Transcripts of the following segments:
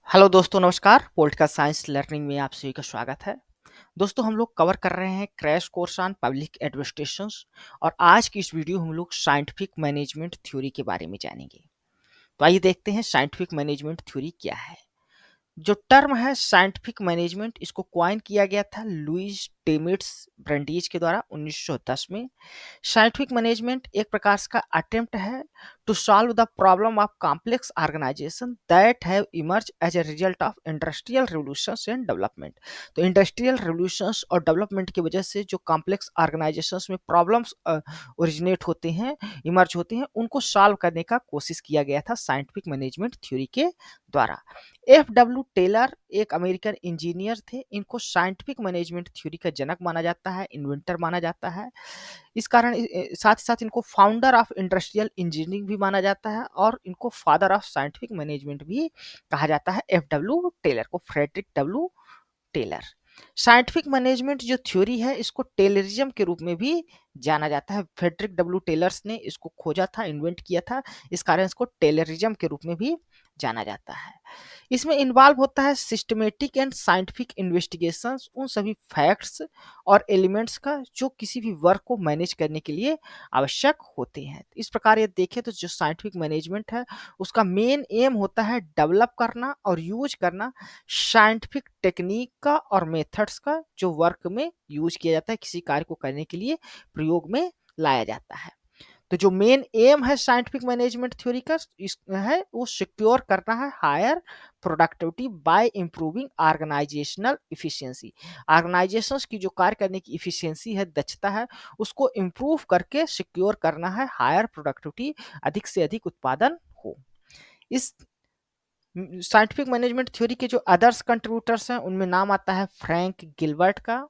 Hello दोस्तों, नमस्कार। Political science learning में आप सभी का स्वागत है। दोस्तों, हम लोग कवर कर रहे हैं crash course on public administrations और आज की इस वीडियो में हम लोग साइंटिफिक मैनेजमेंट थ्योरी के बारे में जानेंगे। तो आइए देखते हैं साइंटिफिक मैनेजमेंट थ्योरी क्या है। जो टर्म है साइंटिफिक मैनेजमेंट, इसको कॉइन किया गया था लुइस डेमिट्स ब्रंडीज के द्वारा 1910 में। साइंटिफिक मैनेजमेंट एक प्रकार का अटेम्प्ट है to solve the problem of complex organisation that have emerge as a result of industrial revolutions and development. तो इंडस्ट्रियल रिवोल्यूशंस और डेवलपमेंट की वजह से जो कॉम्प्लेक्स ऑर्गेनाइजेशंस में प्रॉब्लम्स ओरिजिनेट होते हैं, इमर्ज होते हैं, उनको सॉल्व करने का कोशिश किया गया था साइंटिफिक मैनेजमेंट थ्योरी के द्वारा। एफ.डब्ल्यू. टेलर एक अमेरिकन इंजीनियर थे। इनको साइंटिफिक मैनेजमेंट थ्योरी का जनक माना जाता है, इन्वेंटर माना जाता है। इस कारण साथ ही साथ इनको फाउंडर ऑफ इंडस्ट्रियल इंजीनियरिंग भी माना जाता है और इनको फादर ऑफ साइंटिफिक मैनेजमेंट भी कहा जाता है। एफ.डब्ल्यू. टेलर को, Frederick W Taylor. Scientific management जो थ्योरी है, इसको टेलरिज्म के रूप में भी जाना जाता है। फ्रेडरिक डब्ल्यू टेलर्स ने इसको खोजा था, इन्वेंट किया था, इस कारण इसको टेलरिज्म के रूप में भी जाना जाता है। इसमें इन्वॉल्व होता है सिस्टमेटिक एंड साइंटिफिक इन्वेस्टिगेशंस, उन सभी फैक्ट्स और एलिमेंट्स का जो किसी भी वर्क को मैनेज करने के लिए आवश्यक होते हैं। इस प्रकार ये देखें तो जो साइंटिफिक मैनेजमेंट है, उसका मेन एम होता है डेवलप करना और यूज करना साइंटिफिक टेक्निक का और मेथड्स का, जो वर्क में यूज किया जाता है, किसी कार्य को करने के लिए प्रयोग में लाया जाता है। तो जो मेन एम है साइंटिफिक मैनेजमेंट थ्योरी का है, वो सिक्योर करना है higher productivity by improving organisational efficiency. Organisations की जो कार्य करने की इफिशिएंसी है, दक्षता है, उसको इंप्रूव करके सिक्योर करना है हायर प्रोडक्टिविटी, अधिक से अधिक उत्पादन हो। इस साइंटिफिक मैनेजमेंट थ्योरी के जो अदर्स कंट्रीब्यूटर्स हैं, उनमें नाम आता है फ्रैंक गिलबर्ट का,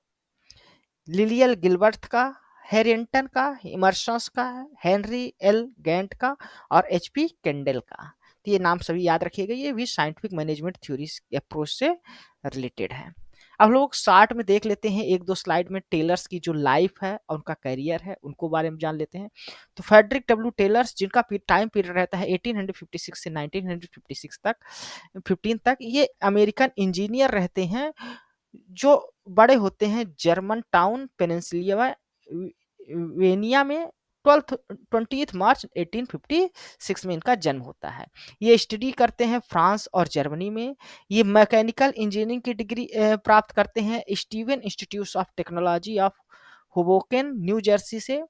लिलियल गिलबर्ट का, हैरिंगटन का, इमर्सन्स का, हेनरी एल गैंट का और एचपी कैंडल का। तो ये नाम सभी याद रखिएगा, ये भी साइंटिफिक मैनेजमेंट थ्योरी अप्रोच से रिलेटेड है। अब लोग शार्ट में देख लेते हैं, एक दो स्लाइड में टेलर्स की जो लाइफ है और उनका करियर है, उनको बारे में जान लेते हैं। तो फ्रेडरिक डब्ल्यू टेलर्स, जिनका टाइम पीरियड रहता है 1856 से 1956 तक, 15 तक, ये अमेरिकन इंजीनियर रहते हैं जो बड़े होते हैं जर्मन टाउन पेनिनसुला वेनिया में। 20 मार्च 1856 में इनका जन्म होता है। ये स्टडी करते हैं फ्रांस और जर्मनी में। ये मैकेनिकल इंजीनियरिंग की डिग्री प्राप्त करते हैं Steven institute of technology of Hoboken new Jersey से।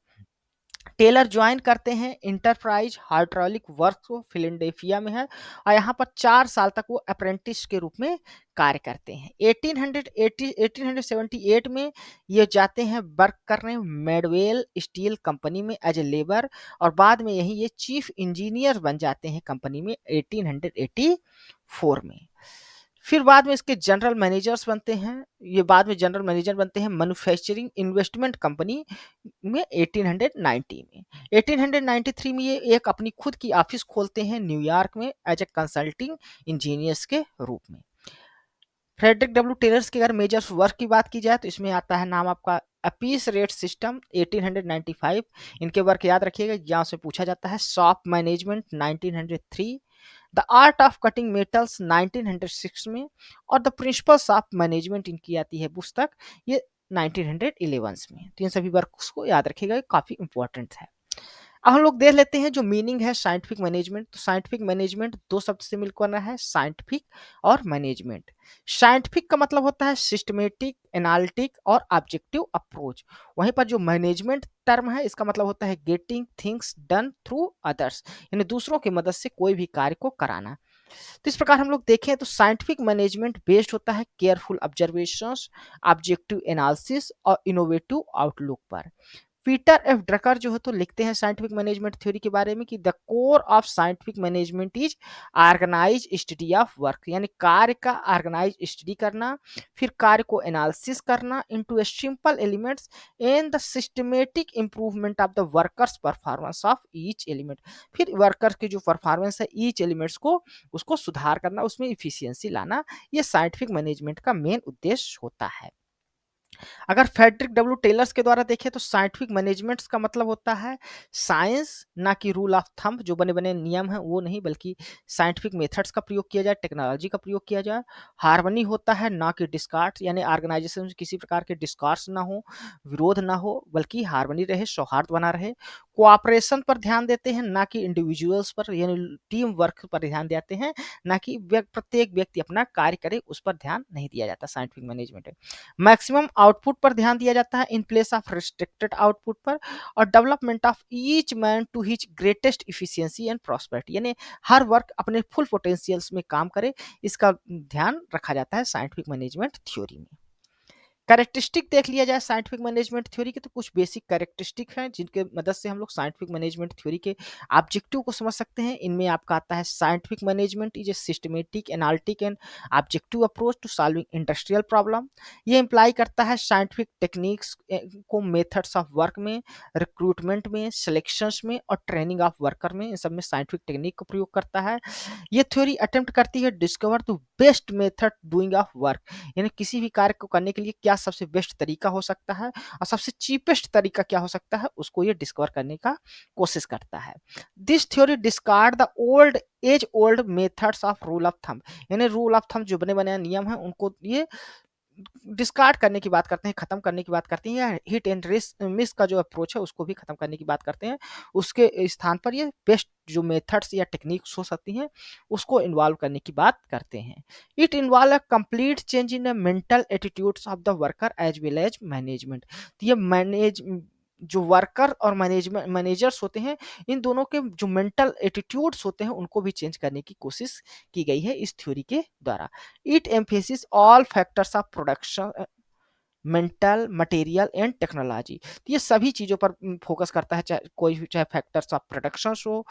टेलर ज्वाइन करते हैं इंटरप्राइज हाइड्रोलिक वर्क्स, वो फिलाडेल्फिया में है, और यहाँ पर 4 साल तक वो अप्रेंटिस के रूप में कार्य करते हैं। 1878 में ये जाते हैं वर्क करने मेडवेल स्टील कंपनी में एज ए लेबर, और बाद में यही ये चीफ इंजीनियर बन जाते हैं कंपनी में 1884 में। फिर बाद में इसके जनरल मैनेजर्स बनते हैं। ये बाद में जनरल मैनेजर बनते हैं मैन्युफैक्चरिंग इन्वेस्टमेंट कंपनी में 1890 में। 1893 में ये एक अपनी खुद की ऑफिस खोलते हैं न्यूयॉर्क में एज ए कंसल्टिंग इंजीनियर्स के रूप में। फ्रेडरिक डब्ल्यू टेलर्स के अगर मेजर वर्क की बात की जाए तो इसमें आता है नाम आपका अपीस रेट सिस्टम 1895। इनके वर्क याद रखिएगा, एग्जाम से पूछा जाता है। Shop management 1903, the art of cutting metals 1906 में, और द प्रिंसिपल्स ऑफ मैनेजमेंट इनकी आती है पुस्तक, ये 1911 में। तो इन सभी वर्क्स को याद रखिएगा, ये काफी इंपॉर्टेंट है। अब हम लोग देख लेते हैं जो मीनिंग है साइंटिफिक मैनेजमेंट। तो साइंटिफिक मैनेजमेंट दो शब्द से मिलकर बना है, साइंटिफिक और मैनेजमेंट। साइंटिफिक का मतलब होता है सिस्टमेटिक, एनालिटिक और ऑब्जेक्टिव अप्रोच। वहीं पर जो मैनेजमेंट टर्म है, इसका मतलब होता है getting things done through others, यानी दूसरों की मदद से कोई भी कार्य को कराना। तो इस प्रकार हम लोग देखें तो साइंटिफिक मैनेजमेंट बेस्ड होता है केयरफुल ऑब्जर्वेशंस, ऑब्जेक्टिव एनालिसिस और इनोवेटिव आउटलुक पर। पीटर एफ ड्रकर जो है तो लिखते हैं साइंटिफिक मैनेजमेंट थ्योरी के बारे में कि the core of scientific management is organise study of work, यानी कार्य का ऑर्गेनाइज स्टडी करना, फिर कार्य को एनालिसिस करना into a simple elements and the systematic improvement of the workers performance of each element. फिर वर्कर की जो परफॉर्मेंस है ईच एलिमेंट्स को, उसको सुधार करना, उसमें इफिशियंसी लाना, ये साइंटिफिक मैनेजमेंट का मेन उद्देश्य होता है। अगर फ्रेडरिक डब्ल्यू टेलर्स के द्वारा देखें तो साइंटिफिक मैनेजमेंट्स का मतलब होता है साइंस, ना कि रूल ऑफ थंब जो बने बने नियम हैं वो नहीं, बल्कि साइंटिफिक मेथड्स का प्रयोग किया जाए, टेक्नोलॉजी का प्रयोग किया जाए। हार्मनी होता है ना कि डिस्कार्ड, यानी ऑर्गेनाइजेशन में किसी प्रकार के डिस्कार्ड्स ना हो, विरोध ना हो, बल्कि हार्मनी रहे, सौहार्द बना रहे। कोऑपरेशन पर ध्यान देते हैं ना कि इंडिविजुअल्स पर, यानी टीम वर्क पर ध्यान देते हैं, ना कि प्रत्येक व्यक्ति अपना कार्य करे उस पर ध्यान नहीं दिया जाता साइंटिफिक मैनेजमेंट। मैक्सिमम आउटपुट पर ध्यान दिया जाता है in place of restricted output पर, और development of each man to his greatest efficiency and prosperity, यानी हर वर्क अपने फुल पोटेंशियल्स में काम करे, इसका ध्यान रखा जाता है साइंटिफिक मैनेजमेंट थ्योरी में। कैरेक्टरिस्टिक देख लिया जाए साइंटिफिक मैनेजमेंट थ्योरी के, तो कुछ बेसिक कैरेक्टरिस्टिक हैं जिनके मदद से हम लोग साइंटिफिक मैनेजमेंट थ्योरी के ऑब्जेक्टिव को समझ सकते हैं। इनमें आपका आता है scientific management is a systematic analytic and objective approach to solving industrial problem. ये इंप्लाई करता है साइंटिफिक टेक्निक्स को मेथड्स ऑफ वर्क में, रिक्रूटमेंट में, सिलेक्शंस में और ट्रेनिंग ऑफ वर्कर में, इन सब में साइंटिफिक टेक्निक का प्रयोग करता है। ये थ्योरी अटेम्प्ट करती है discover the best method doing of work, यानी किसी भी कार्य को करने के लिए क्या सबसे बेस्ट तरीका हो सकता है और सबसे चीपेस्ट तरीका क्या हो सकता है, उसको ये डिस्कवर करने का कोशिश करता है। This theory discard the old age old methods of rule of thumb, यानी रूल ऑफ थंब जो बने बनाए नियम है उनको ये डिस्कार्ड करने की बात करते हैं, खत्म करने की बात करते हैं, या हिट एंड मिस का जो अप्रोच है उसको भी खत्म करने की बात करते हैं। उसके स्थान पर ये बेस्ट जो मेथड्स या टेक्निक्स हो सकती हैं उसको इन्वॉल्व करने की बात करते हैं। It involve a complete change in mental attitudes of the worker as well as management. तो ये जो वर्कर और मैनेजर्स होते हैं, इन दोनों के जो मेंटल एटीट्यूड्स होते हैं उनको भी चेंज करने की कोशिश की गई है इस थ्योरी के द्वारा। It emphasis all factors of production, mental, material and technology. तो ये सभी चीज़ों पर फोकस करता है, चाहे कोई भी, चाहे फैक्टर्स ऑफ प्रोडक्शन हो,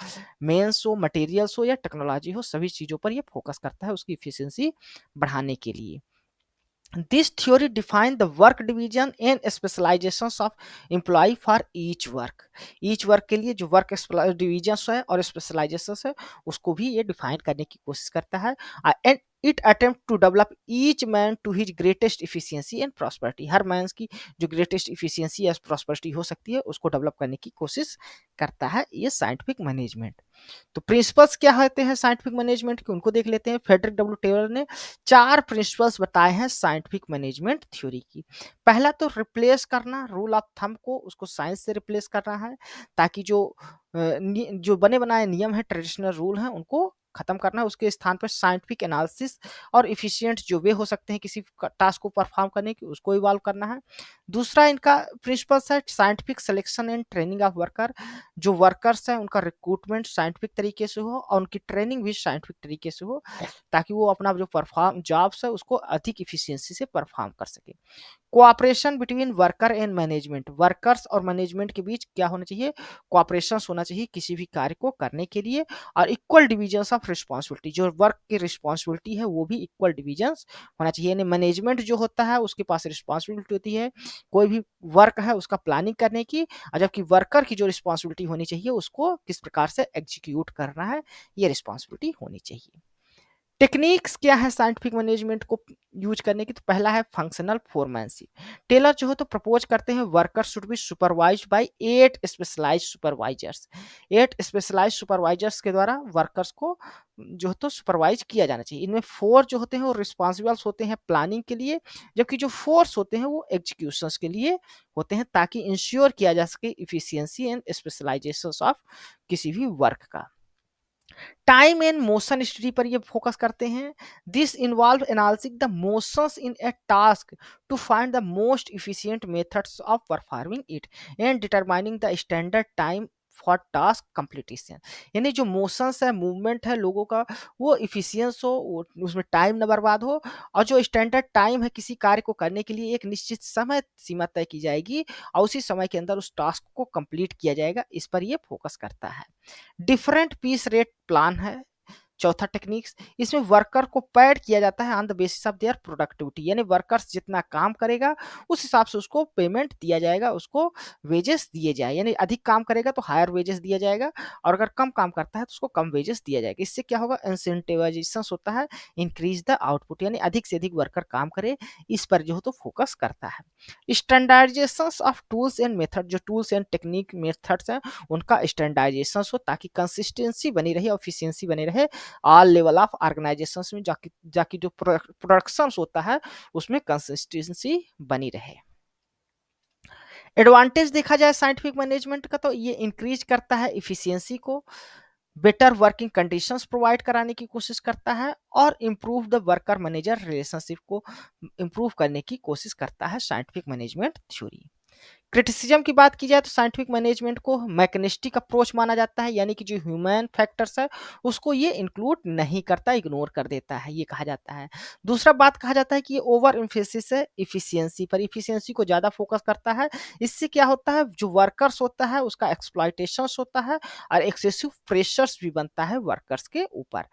मेंस हो, मटेरियल्स हो या टेक्नोलॉजी हो, सभी चीज़ों पर ये फोकस करता है उसकी इफिशियंसी बढ़ाने के लिए। This theory define the work division and specializations of employee for each work. Each work के लिए जो work divisions है और specializations है उसको भी ये define करने की कोशिश करता है। And it attempt to develop each man to his greatest efficiency and prosperity. Her man की जो greatest efficiency या prosperity हो सकती है उसको develop करने की कोशिश करता है ये scientific management। तो प्रिंसिपल्स क्या होते हैं साइंटिफिक मैनेजमेंट के, उनको देख लेते हैं। फ्रेडरिक डब्ल्यू टेलर ने 4 प्रिंसिपल्स बताए हैं साइंटिफिक मैनेजमेंट थ्योरी की। पहला तो रिप्लेस करना, रूल ऑफ थंब को उसको साइंस से रिप्लेस करना है, ताकि जो बने बनाए नियम है, ट्रेडिशनल रूल हैं, उनको खत्म करना है। उसके स्थान पर साइंटिफिक एनालिसिस और एफिशिएंट जो वे हो सकते हैं किसी टास्क को परफॉर्म करने की, उसको इवॉल्व करना है। दूसरा इनका प्रिंसिपल्स है scientific selection and training of worker. जो वर्कर्स हैं उनका रिक्रूटमेंट साइंटिफिक तरीके से हो और उनकी ट्रेनिंग भी साइंटिफिक तरीके से हो, ताकि वो अपना जो परफॉर्म जॉब्स है उसको अधिक इफिशियंसी से परफॉर्म कर सके। Cooperation between worker and management, workers और मैनेजमेंट के बीच क्या होना चाहिए, कोऑपरेशन होना चाहिए किसी भी कार्य को करने के लिए, और इक्वल डिविजन्स ऑफ रिस्पांसिबिलिटी, जो वर्क की रिस्पांसिबिलिटी है वो भी इक्वल डिविजन्स होना चाहिए। यानी मैनेजमेंट जो होता है उसके पास रिस्पांसिबिलिटी होती है कोई भी वर्क है उसका प्लानिंग करने की, और जबकि वर्कर की जो रिस्पांसिबिलिटी होनी चाहिए उसको किस प्रकार से एग्जीक्यूट करना है, ये रिस्पांसिबिलिटी होनी चाहिए। टेक्निक्स क्या है साइंटिफिक मैनेजमेंट को यूज करने की, तो पहला है फंक्शनल फोरमैनशिप। टेलर जो है तो प्रपोज करते हैं worker should be supervised by 8 specialised supervisors. 8 specialised supervisors के द्वारा वर्कर्स को जो है तो सुपरवाइज किया जाना चाहिए। इनमें 4 जो होते हैं वो रिस्पॉन्सिबल्स होते हैं प्लानिंग के लिए, जबकि जो 4 होते हैं वो एग्जीक्यूशंस के लिए होते हैं, ताकि इंश्योर किया जा सके इफिशियंसी एंड स्पेशलाइजेशन ऑफ किसी भी वर्क का। टाइम एंड मोशन स्टडी पर ये फोकस करते हैं। This involve analysing the motions in a task to find the most efficient methods of performing it and determining the standard time for task completion. यानी जो motions है, movement है लोगों का, वो इफिशियंस हो, उसमें टाइम ना बर्बाद हो, और जो स्टैंडर्ड टाइम है किसी कार्य को करने के लिए एक निश्चित समय सीमा तय की जाएगी और उसी समय के अंदर उस टास्क को कंप्लीट किया जाएगा, इस पर ये फोकस करता है। डिफरेंट पीस रेट प्लान है, चौथा टेक्निक्स, इसमें वर्कर को पेड किया जाता है on the basis of their productivity, यानी वर्कर्स जितना काम करेगा उस हिसाब से उसको पेमेंट दिया जाएगा, उसको वेजेस दिए जाए, यानी अधिक काम करेगा तो हायर वेजेस दिया जाएगा और अगर कम काम करता है तो उसको कम वेजेस दिया जाएगा। इससे क्या होगा, इंसेंटिवाइजेशन होता है, इंक्रीज द आउटपुट, यानी अधिक से अधिक वर्कर काम करे, इस पर जो है तो फोकस करता है। Standardisation of tools and method, जो टूल्स एंड टेक्निक मेथड्स हैं उनका स्टैंडर्डाइजेशन हो ताकि कंसिस्टेंसी बनी रहे, एफिशिएंसी बनी रहे ऑल लेवल ऑफ ऑर्गेनाइजेशन में, जाकि जाकि जो प्रोडक्शन होता है उसमें कंसिस्टेंसी बनी रहे। एडवांटेज देखा जाए साइंटिफिक मैनेजमेंट का तो ये इंक्रीज करता है इफिशियंसी को, बेटर वर्किंग कंडीशंस प्रोवाइड कराने की कोशिश करता है और improve the worker manager relationship को इम्प्रूव करने की कोशिश करता है साइंटिफिक मैनेजमेंट थ्योरी। क्रिटिसिज्म की बात की जाए तो साइंटिफिक मैनेजमेंट को मैकेनिस्टिक अप्रोच माना जाता है, यानी कि जो ह्यूमन फैक्टर्स है उसको ये इंक्लूड नहीं करता, इग्नोर कर देता है, ये कहा जाता है। दूसरा बात कहा जाता है कि ये ओवर एम्फेसिस है इफिशियंसी पर, इफिशियंसी को ज़्यादा फोकस करता है। इससे क्या होता है, जो वर्कर्स होता है उसका एक्सप्लॉयटेशन होता है और एक्सेसिव प्रेशर्स भी बनता है वर्कर्स के ऊपर।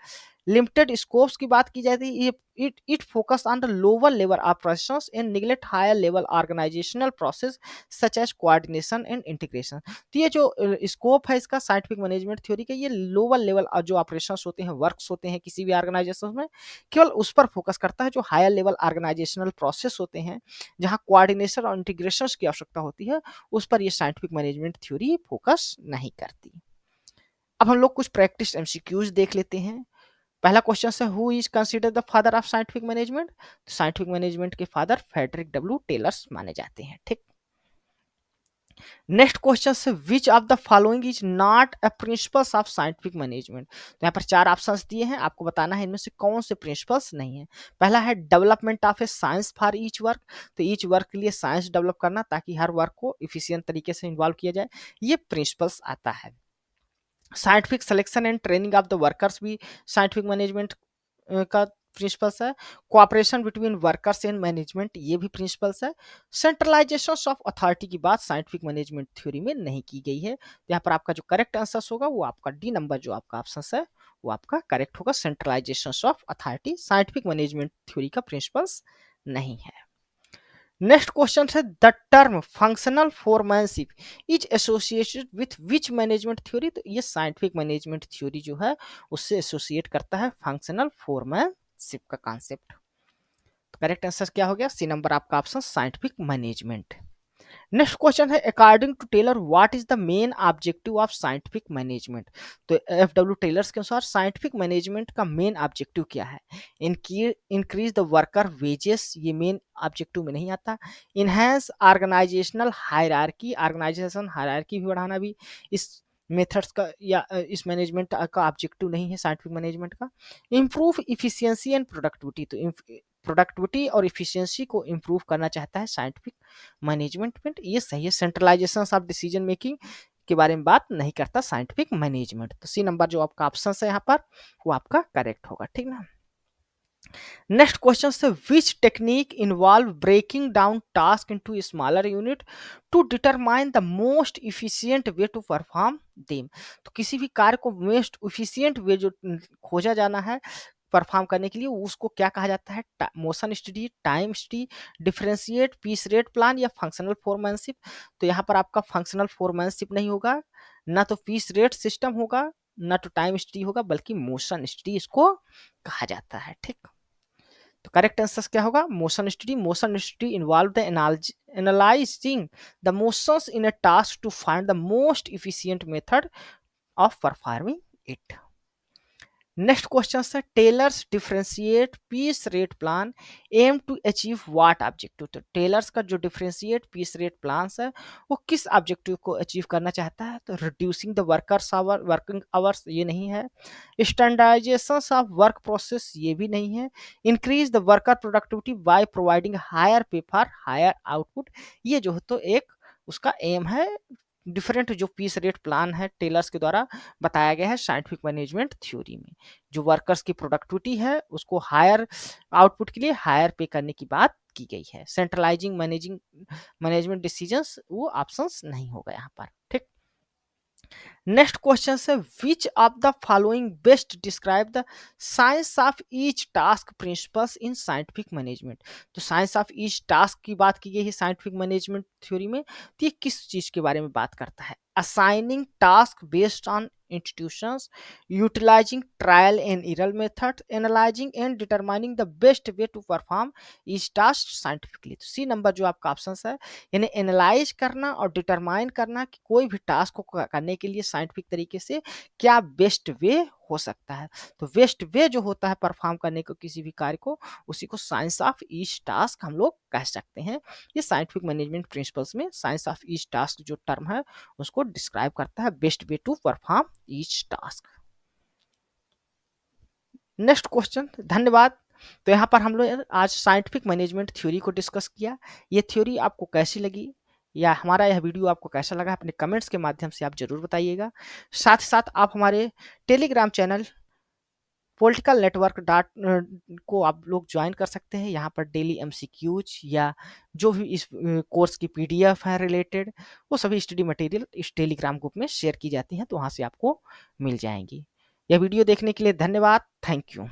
लिमिटेड स्कोप्स की बात की जाती है, it it focus on the lower level operations and neglect higher level organisational process such as coordination and integration. तो ये जो स्कोप है इसका साइंटिफिक मैनेजमेंट थ्योरी का, ये लोअर लेवल जो ऑपरेशंस होते हैं, वर्क्स होते हैं किसी भी ऑर्गेनाइजेशन में, केवल उस पर फोकस करता है। जो हायर लेवल ऑर्गेनाइजेशनल प्रोसेस होते हैं जहाँ कोऑर्डिनेशन और इंटीग्रेशन की आवश्यकता होती है, उस पर ये साइंटिफिक मैनेजमेंट थ्योरी फोकस नहीं करती। अब हम लोग कुछ प्रैक्टिस एमसीक्यूज देख लेते हैं। पहला क्वेश्चन है, who is consider the father of scientific management? Scientific management के फादर फ्रेडरिक डब्ल्यू टेलर्स माने जाते हैं, ठीक। नेक्स्ट क्वेश्चन से, which of the following is not a principles of scientific management? तो यहाँ पर चार ऑप्शंस दिए हैं, आपको बताना है इनमें से कौन से प्रिंसिपल्स नहीं है। पहला है development of A science for each work, तो ईच वर्क के लिए साइंस डेवलप करना ताकि हर वर्क को इफिशियंट तरीके से इन्वॉल्व किया जाए, ये प्रिंसिपल्स आता है। Scientific selection and training of the workers भी साइंटिफिक मैनेजमेंट का प्रिंसिपल्स है। Cooperation between workers and management, ये भी प्रिंसिपल्स है। सेंट्रलाइजेशन ऑफ अथॉरिटी की बात साइंटिफिक मैनेजमेंट थ्योरी में नहीं की गई है। यहाँ पर आपका जो करेक्ट आंसर होगा वो आपका डी नंबर जो आपका ऑप्शन है वो आपका करेक्ट होगा। Centralisation of authority scientific management theory का प्रिंसिपल्स नहीं है। नेक्स्ट क्वेश्चन है, the term functional foremanship is associated with which management theory? तो ये साइंटिफिक मैनेजमेंट थ्योरी जो है उससे एसोसिएट करता है फंक्शनल फोरमैनशिप का कॉन्सेप्ट। तो करेक्ट आंसर क्या हो गया, सी नंबर आपका option scientific management. Next question है, according to Taylor what is the main objective of scientific management? तो एफ डब्ल्यू टेलर्स के अनुसार साइंटिफिक मैनेजमेंट का मेन ऑब्जेक्टिव क्या है? इंक्रीज द वर्कर वेजेस, ये मेन ऑब्जेक्टिव में नहीं आता। Enhance organisational hierarchy, organisation hierarchy भी बढ़ाना भी इस मेथड्स का या इस मैनेजमेंट का ऑब्जेक्टिव नहीं है साइंटिफिक मैनेजमेंट का। इम्प्रूव इफिशियंसी एंड प्रोडक्टिविटी, तो प्रोडक्टिविटी और इफिशियंसी को इम्प्रूव करना चाहता है साइंटिफिक मैनेजमेंट, ये सही है। सेंट्रलाइजेशन ऑफ डिसीजन मेकिंग के बारे में बात नहीं करता साइंटिफिक मैनेजमेंट, तो सी नंबर जो आपका ऑप्शन है यहाँ पर वो आपका करेक्ट होगा, ठीक ना। नेक्स्ट क्वेश्चन से, which technique involve breaking down task into smaller unit to determine the most efficient way to perform them? तो किसी भी कार्य को मोस्ट इफिशिएंट वे जो खोजा जाना है परफॉर्म करने के लिए, उसको क्या कहा जाता है? Motion study, time study, differentiate piece rate plan या फंक्शनल फोरमैनशिप? तो यहाँ पर आपका फंक्शनल फोरमैनशिप नहीं होगा, ना तो पीस रेट सिस्टम होगा, ना तो टाइम स्टडी होगा, बल्कि मोशन स्टडी इसको कहा जाता है, ठीक। तो करेक्ट आंसर क्या होगा, motion study. Motion study involve the analysing the motions in a task to find the most efficient method of performing it. Next question है, Taylor's differentiate piece rate plan aim to achieve what objective? तो Taylor's का जो differentiate piece rate plan है वो किस objective को achieve करना चाहता है? तो reducing the workers hour working hours, ये नहीं है। स्टैंडर्डाइजेशन ऑफ वर्क प्रोसेस, ये भी नहीं है। Increase the worker productivity by providing higher pay for higher output, ये जो है तो एक उसका एम है। डिफरेंट जो पीस रेट प्लान है टेलर्स के द्वारा बताया गया है साइंटिफिक मैनेजमेंट थ्योरी में, जो वर्कर्स की प्रोडक्टिविटी है उसको हायर आउटपुट के लिए हायर पे करने की बात की गई है। सेंट्रलाइजिंग मैनेजमेंट डिसीजंस वो ऑप्शंस नहीं होगा यहाँ पर, ठीक। नेक्स्ट क्वेश्चन है which of the following best describe the science of each task principles in scientific management. तो साइंस ऑफ ईच टास्क की बात की गई है साइंटिफिक मैनेजमेंट थ्योरी में, तो ये किस चीज के बारे में बात करता है? Assigning task based on institutions, utilizing trial and error method, analyzing and determining the best way to perform each task scientifically। तो सी नंबर जो आपका ऑप्शन है, यानी एनालाइज करना और डिटरमाइन करना कि कोई भी टास्क को करने के लिए साइंटिफिक तरीके से क्या बेस्ट वे हो सकता है। तो बेस्ट वे जो होता है परफॉर्म करने को किसी भी कार्य को, उसी को साइंस ऑफ ईच टास्क हम लोग कह सकते हैं। ये साइंटिफिक मैनेजमेंट प्रिंसिपल्स में साइंस ऑफ ईच टास्क जो टर्म है उसको डिस्क्राइब करता है, best way to perform each task. Next question, धन्यवाद। तो यहाँ पर हम लोग आज साइंटिफिक मैनेजमेंट थ्योरी को डिस्कस किया। ये थ्योरी आपको कैसी लगी या हमारा यह वीडियो आपको कैसा लगा, अपने कमेंट्स के माध्यम से आप जरूर बताइएगा। साथ ही साथ आप हमारे Telegram channel political network dot को आप लोग ज्वाइन कर सकते हैं। यहाँ पर डेली एमसीक्यूज या जो भी इस कोर्स की पीडीएफ है रिलेटेड, वो सभी स्टडी मटेरियल इस टेलीग्राम ग्रुप में शेयर की जाती हैं, तो वहाँ से आपको मिल जाएंगी। यह वीडियो देखने के लिए धन्यवाद। Thank you.